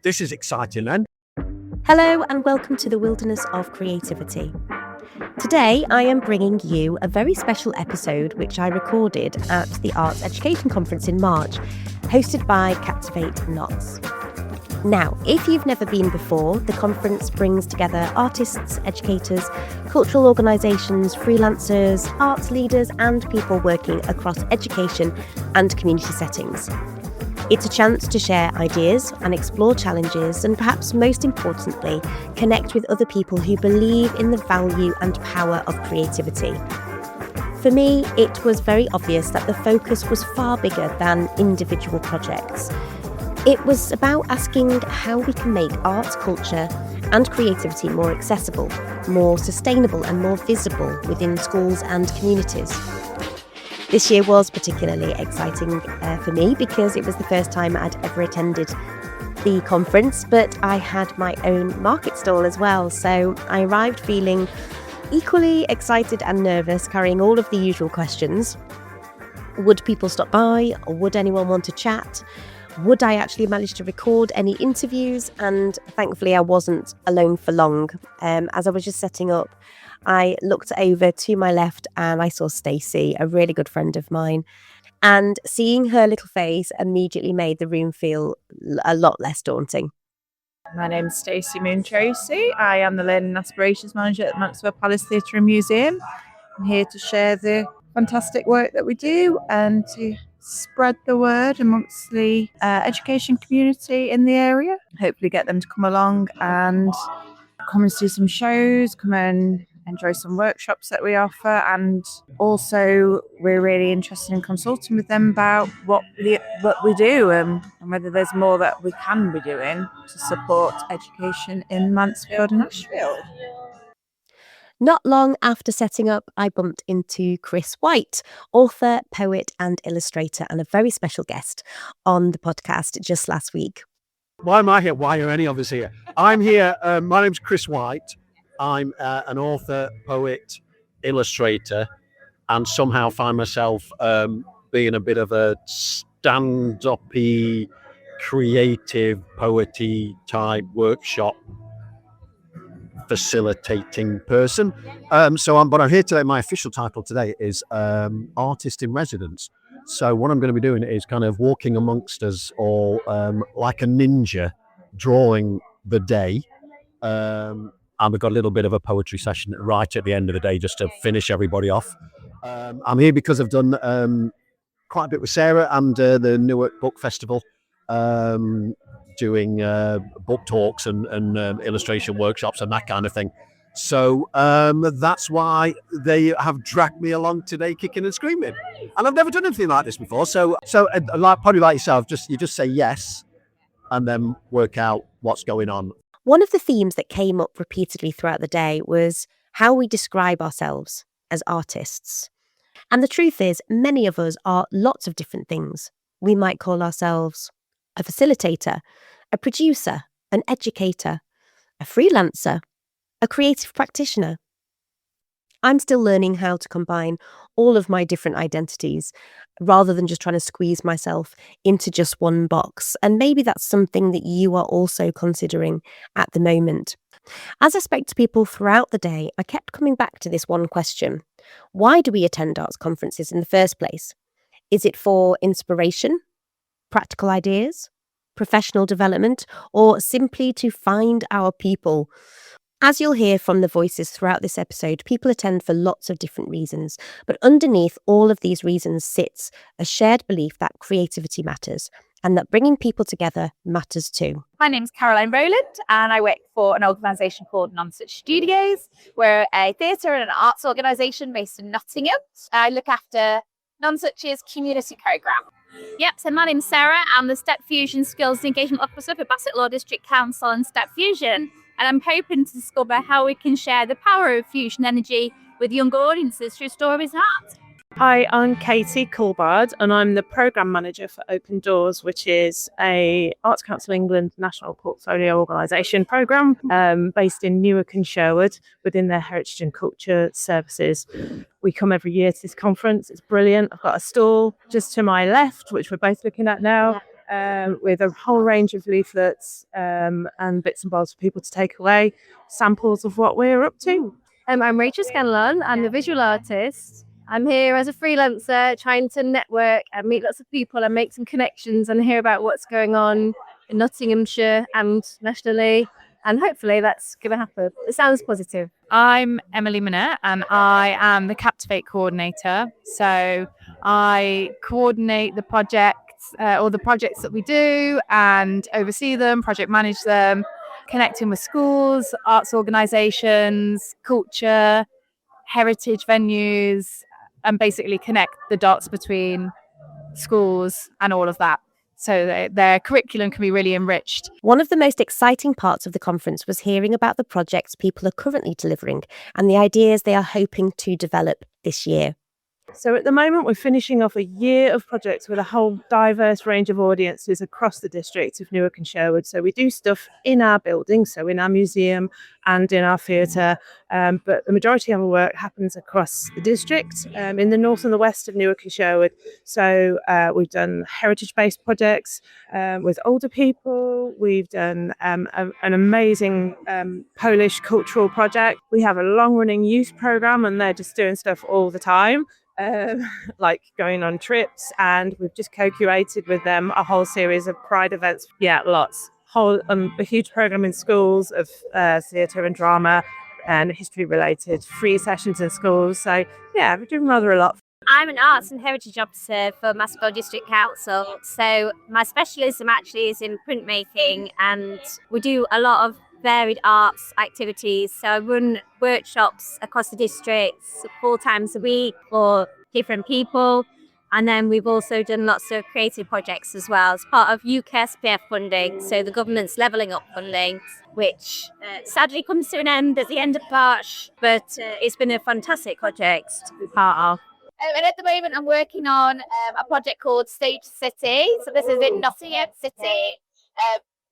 This is exciting then. Hello and welcome to the Wilderness of Creativity. Today I am bringing you a very special episode which I recorded at the Arts Education Conference in March, hosted by Captivate Knots. Now, if you've never been before, the conference brings together artists, educators, cultural organisations, freelancers, arts leaders and people working across education and community settings. It's a chance to share ideas and explore challenges and perhaps most importantly, connect with other people who believe in the value and power of creativity. For me, it was very obvious that the focus was far bigger than individual projects. It was about asking how we can make art, culture and creativity more accessible, more sustainable and more visible within schools and communities. This year was particularly exciting for me because it was the first time I'd ever attended the conference, but I had my own market stall as well. So I arrived feeling equally excited and nervous, carrying all of the usual questions. Would people stop by? Or would anyone want to chat? Would I actually manage to record any interviews? And thankfully I wasn't alone for long. As I was just setting up, I looked over to my left and I saw Stacey, a really good friend of mine. And seeing her little face immediately made the room feel a lot less daunting. My name's Stacey Moon Tracy. I am the Learning and Aspirations Manager at the Maxwell Palace Theatre and Museum. I'm here to share the fantastic work that we do and to spread the word amongst the education community in the area. Hopefully get them to come along and come and see some shows, come and enjoy some workshops that we offer, and also we're really interested in consulting with them about what we do and whether there's more that we can be doing to support education in Mansfield and Ashfield. Not long after setting up, I bumped into Chris White, author, poet and illustrator, and a very special guest on the podcast just last week. Why am I here? Why are any of us here? I'm here. My name's Chris White. I'm an author, poet, illustrator, and somehow find myself being a bit of a stand-up-y, creative, poety type workshop facilitating person. But I'm here today. My official title today is artist in residence. So what I'm going to be doing is kind of walking amongst us all like a ninja, drawing the day. And we've got a little bit of a poetry session right at the end of the day just to finish everybody off. I'm here because I've done quite a bit with Sarah and the Newark Book Festival, doing book talks and illustration workshops and that kind of thing. So that's why they have dragged me along today, kicking and screaming. And I've never done anything like this before. So probably like yourself, you just say yes and then work out what's going on. One of the themes that came up repeatedly throughout the day was how we describe ourselves as artists. And the truth is, many of us are lots of different things. We might call ourselves a facilitator, a producer, an educator, a freelancer, a creative practitioner. I'm still learning how to combine all of my different identities rather than just trying to squeeze myself into just one box. And maybe that's something that you are also considering at the moment. As I spoke to people throughout the day, I kept coming back to this one question. Why do we attend arts conferences in the first place? Is it for inspiration, practical ideas, professional development, or simply to find our people? As you'll hear from the voices throughout this episode, people attend for lots of different reasons, but underneath all of these reasons sits a shared belief that creativity matters and that bringing people together matters too. My name's Caroline Rowland and I work for an organisation called Non-Such Studios. We're a theatre and an arts organisation based in Nottingham. I look after Non-Such's community programme. Yep, so my name's Sarah. I'm the Step Fusion Skills and Engagement Officer for Bassett Law District Council and Step Fusion. And I'm hoping to discover how we can share the power of fusion energy with younger audiences through stories and art. Hi, I'm Katie Coulbard and I'm the Programme Manager for Open Doors, which is a Arts Council England national portfolio organisation programme based in Newark and Sherwood within their Heritage and Culture services. We come every year to this conference. It's brilliant. I've got a stall just to my left, which we're both looking at now. with a whole range of leaflets and bits and bobs for people to take away, samples of what we're up to. I'm Rachel Scanlon. I'm a visual artist. I'm here as a freelancer trying to network and meet lots of people and make some connections and hear about what's going on in Nottinghamshire and nationally. And hopefully that's going to happen. It sounds positive. I'm Emily Minette and I am the Captivate coordinator. So I coordinate the projects, all the projects that we do and oversee them, project manage them, connecting with schools, arts organisations, culture, heritage venues, and basically connect the dots between schools and all of that. So their curriculum can be really enriched. One of the most exciting parts of the conference was hearing about the projects people are currently delivering and the ideas they are hoping to develop this year. So at the moment, we're finishing off a year of projects with a whole diverse range of audiences across the district of Newark and Sherwood. So we do stuff in our building, so in our museum and in our theatre, but the majority of our work happens across the district, in the north and the west of Newark and Sherwood. So we've done heritage-based projects with older people. We've done an amazing Polish cultural project. We have a long-running youth programme, and they're just doing stuff all the time. Like going on trips, and we've just co-curated with them a whole series of Pride events. Yeah, lots. A huge program in schools of theatre and drama and history-related free sessions in schools. So yeah, we're doing rather a lot. I'm an arts and heritage officer for Masport District Council. So my specialism actually is in printmaking, and we do a lot of varied arts activities. So I run workshops across the districts 4 times a week for different people. And then we've also done lots of creative projects as well as part of UK SPF funding. So the government's levelling up funding, which sadly comes to an end at the end of March, but it's been a fantastic project to be part of. And at the moment, I'm working on a project called Stage City. So this is in Nottingham City,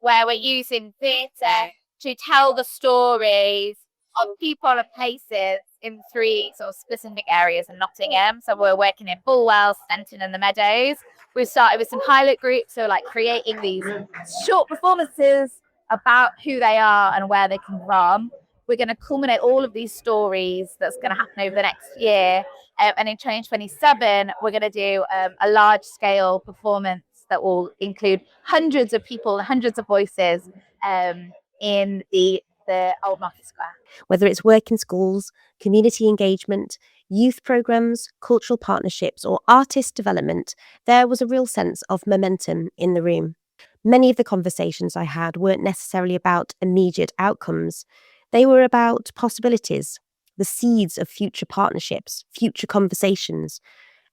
where we're using theatre to tell the stories of people and places in 3 sort of specific areas in Nottingham. So we're working in Bulwell, Stenton and the Meadows. We've started with some pilot groups, so like creating these short performances about who they are and where they come from. We're going to culminate all of these stories that's going to happen over the next year. And in 2027, we're going to do a large-scale performance that will include hundreds of people, hundreds of voices in the Old Market Square. Whether it's work in schools, community engagement, youth programmes, cultural partnerships or artist development, there was a real sense of momentum in the room. Many of the conversations I had weren't necessarily about immediate outcomes. They were about possibilities, the seeds of future partnerships, future conversations.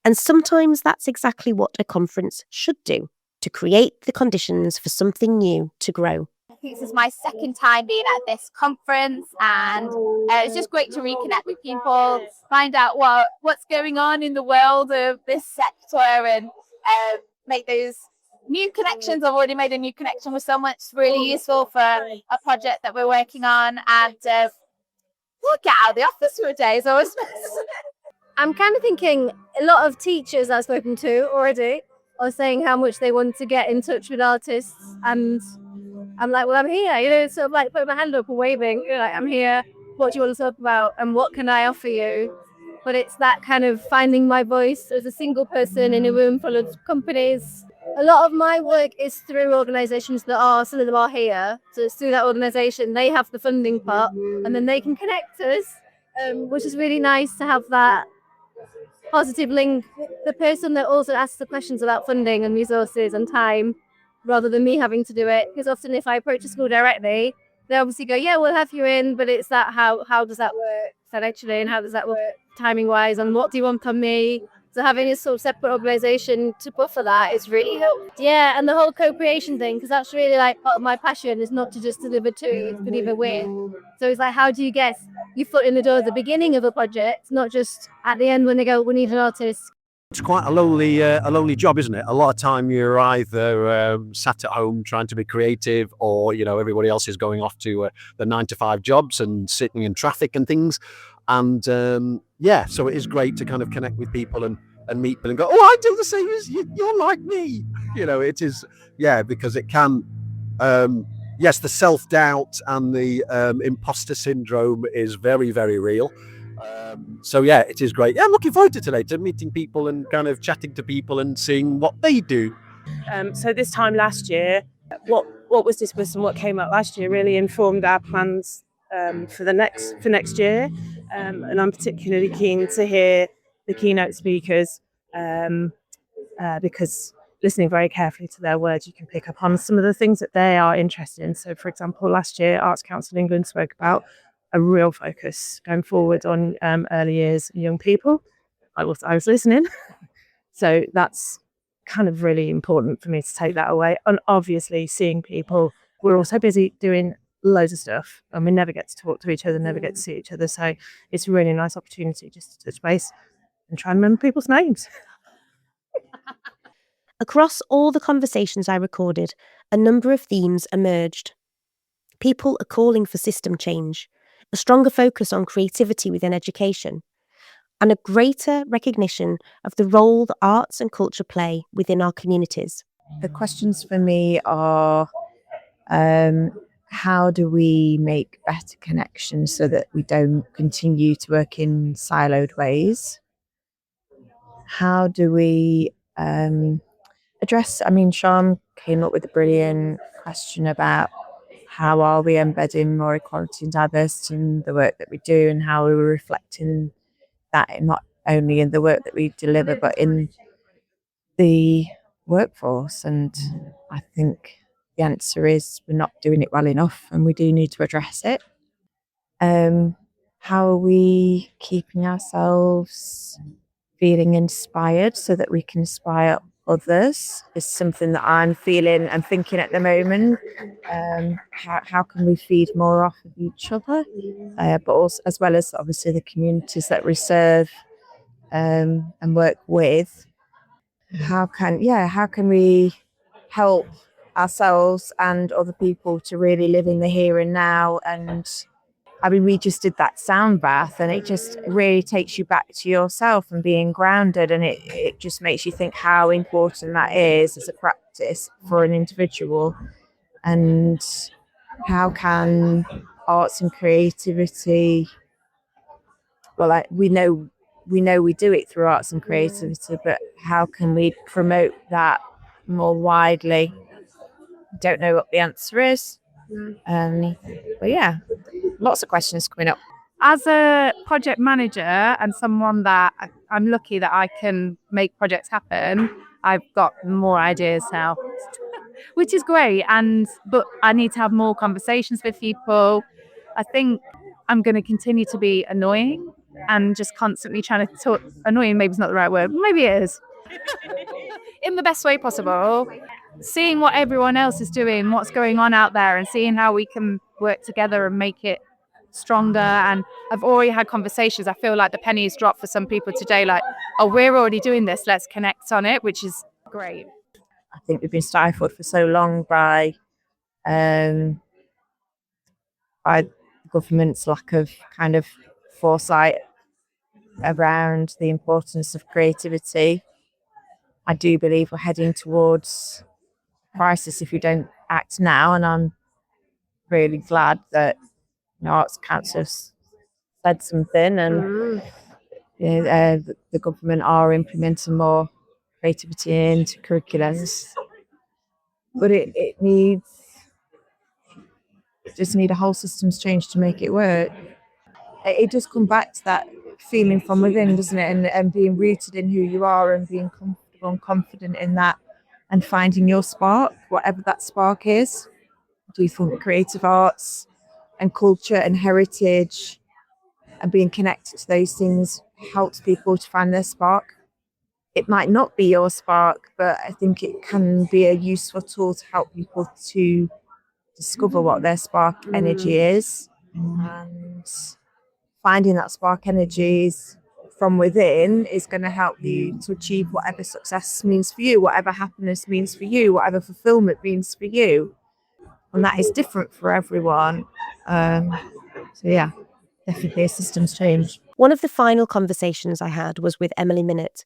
And sometimes that's exactly what a conference should do, to create the conditions for something new to grow. I think this is my second time being at this conference, and it's just great to reconnect with people, find out what's going on in the world of this sector, and make those new connections. I've already made a new connection with someone. It's really useful for a project that we're working on, and we'll get out of the office for a day. So I'm kind of thinking a lot of teachers I've spoken to already are saying how much they want to get in touch with artists, and I'm like, well, I'm here, sort of like putting my hand up and waving, like, I'm here, what do you want to talk about and what can I offer you? But it's that kind of finding my voice as a single person in a room full of companies. A lot of my work is through organisations some of them are here. So it's through that organisation, they have the funding part and then they can connect us, which is really nice to have that positive link. The person that also asks the questions about funding and resources and time, rather than me having to do it. Because often if I approach a school directly, they obviously go, yeah, we'll have you in, but it's that how does that work financially and how does that work timing wise and what do you want from me? So having a sort of separate organisation to buffer that is really helpful. Yeah, and the whole co-creation thing, because that's really like part of my passion is not to just deliver to, it's to deliver with. So it's like, how do you get your foot in the door at the beginning of a project, not just at the end when they go, we need an artist. It's quite a lonely job, isn't it? A lot of time you're either sat at home trying to be creative, or everybody else is going off to the 9-to-5 jobs and sitting in traffic and things. And so it is great to kind of connect with people and and meet people and go, oh, I do the same as you, you're like me. It is, because it can, yes, the self-doubt and the imposter syndrome is very, very real. So it is great. I'm looking forward to today, to meeting people and kind of chatting to people and seeing what they do. So this time last year, what was discussed and what came up last year really informed our plans for next year. And I'm particularly keen to hear the keynote speakers because listening very carefully to their words, you can pick up on some of the things that they are interested in. So, for example, last year, Arts Council England spoke about a real focus going forward on early years and young people. I was listening. So that's kind of really important for me to take that away. And obviously seeing people, we're all so busy doing loads of stuff and we never get to talk to each other, never get to see each other. So it's a really nice opportunity just to touch base and try and remember people's names. Across all the conversations I recorded, a number of themes emerged. People are calling for system change, a stronger focus on creativity within education, and a greater recognition of the role that arts and culture play within our communities. The questions for me are how do we make better connections so that we don't continue to work in siloed ways? How do we address, Sean came up with a brilliant question about how are we embedding more equality and diversity in the work that we do and how are we reflecting that not only in the work that we deliver but in the workforce. And I think the answer is we're not doing it well enough and we do need to address it. How are we keeping ourselves feeling inspired so that we can inspire others is something that I'm feeling and thinking at the moment. How can we feed more off of each other, but also as well as obviously the communities that we serve and work with. How can we help ourselves and other people to really live in the here and now? And we just did that sound bath and it just really takes you back to yourself and being grounded, and it just makes you think how important that is as a practice for an individual. And how can arts and creativity, we know we do it through arts and creativity, but how can we promote that more widely? Don't know what the answer is. But yeah, lots of questions coming up. As a project manager and someone that I'm lucky that I can make projects happen, I've got more ideas now, which is great. But I need to have more conversations with people. I think I'm going to continue to be annoying and just constantly trying to talk. Annoying maybe is not the right word, but maybe it is. In the best way possible. Seeing what everyone else is doing, what's going on out there, and seeing how we can work together and make it stronger. And I've already had conversations. I feel like the pennies dropped for some people today, like, oh, we're already doing this, let's connect on it, which is great. I think we've been stifled for so long by government's lack of kind of foresight around the importance of creativity. I do believe we're heading towards crisis if we don't act now, and I'm really glad that Arts Council has said something, and the government are implementing more creativity into curriculums. But it just need a whole systems change to make it work. It does come back to that feeling from within, doesn't it? And being rooted in who you are and being comfortable and confident in that and finding your spark, whatever that spark is. Do you think creative arts and culture and heritage and being connected to those things helps people to find their spark? It might not be your spark, but I think it can be a useful tool to help people to discover what their spark energy is. And finding that spark energy from within is going to help you to achieve whatever success means for you, whatever happiness means for you, whatever fulfillment means for you. And that is different for everyone. So yeah, definitely a systems change. One of the final conversations I had was with Emily Minnett.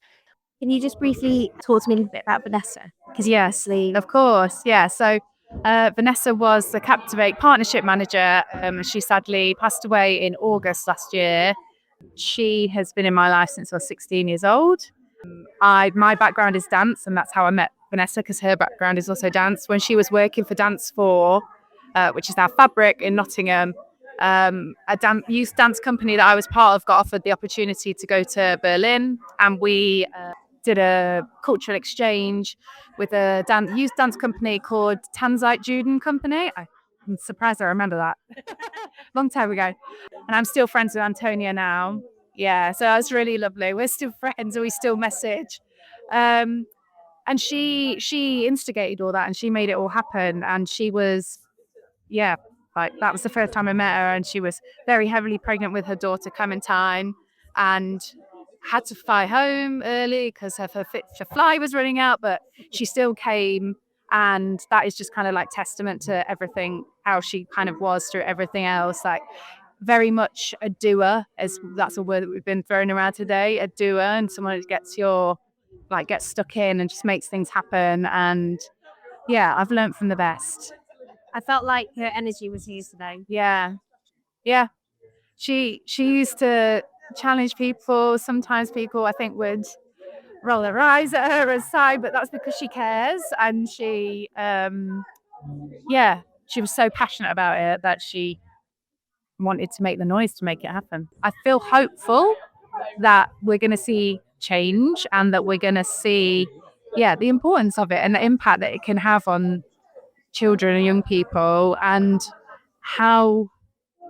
Can you just briefly talk to me a little bit about Vanessa? Because Yes, of course. Yeah. So Vanessa was the Captivate partnership manager. She sadly passed away in August last year. She has been in my life since I was 16 years old. My background is dance, and that's how I met Vanessa, because her background is also dance. When she was working for Dance 4, which is now Fabric in Nottingham, a youth dance company that I was part of got offered the opportunity to go to Berlin, and we did a cultural exchange with a youth dance company called Tanzite Juden Company. I'm surprised I remember that. Long time ago. And I'm still friends with Antonia now. Yeah, so that's really lovely. We're still friends, and we still message. And she instigated all that, and she made it all happen. And she was, yeah, like that was the first time I met her, and she was very heavily pregnant with her daughter Clementine, and had to fly home early because her fit to fly was running out, but she still came. And that is just kind of like testament to everything, how she kind of was through everything else. Like very much a doer, as that's a word that we've been throwing around today, a doer, and someone who gets stuck in and just makes things happen. And yeah, I've learned from the best. I felt like her energy was used today. Yeah. She used to challenge people. Sometimes people, I think, would roll their eyes at her aside, but that's because she cares, and she was so passionate about it that she wanted to make the noise to make it happen. I feel hopeful that we're going to see change, and that we're going to see the importance of it and the impact that it can have on children and young people, and how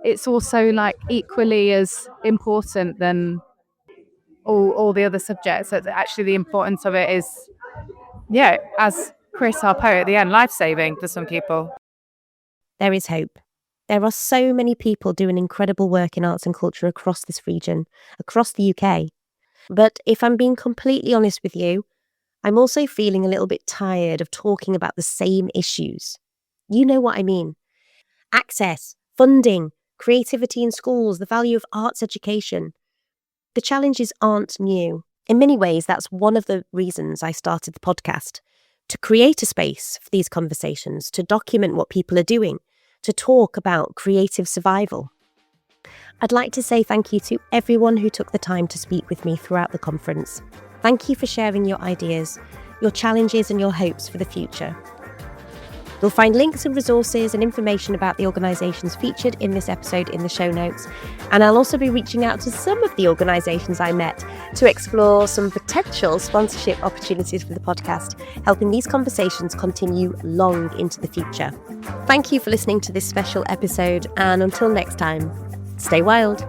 it's also like equally as important than all the other subjects. So actually the importance of it is, as Chris, our poet at the end, life-saving for some people. There is hope. There are so many people doing incredible work in arts and culture across this region, across the UK. But if I'm being completely honest with you, I'm also feeling a little bit tired of talking about the same issues. You know what I mean. Access, funding, creativity in schools, the value of arts education. The challenges aren't new. In many ways, that's one of the reasons I started the podcast, to create a space for these conversations, to document what people are doing, to talk about creative survival. I'd like to say thank you to everyone who took the time to speak with me throughout the conference. Thank you for sharing your ideas, your challenges and your hopes for the future. You'll find links and resources and information about the organisations featured in this episode in the show notes. And I'll also be reaching out to some of the organisations I met to explore some potential sponsorship opportunities for the podcast, helping these conversations continue long into the future. Thank you for listening to this special episode, and until next time, stay wild.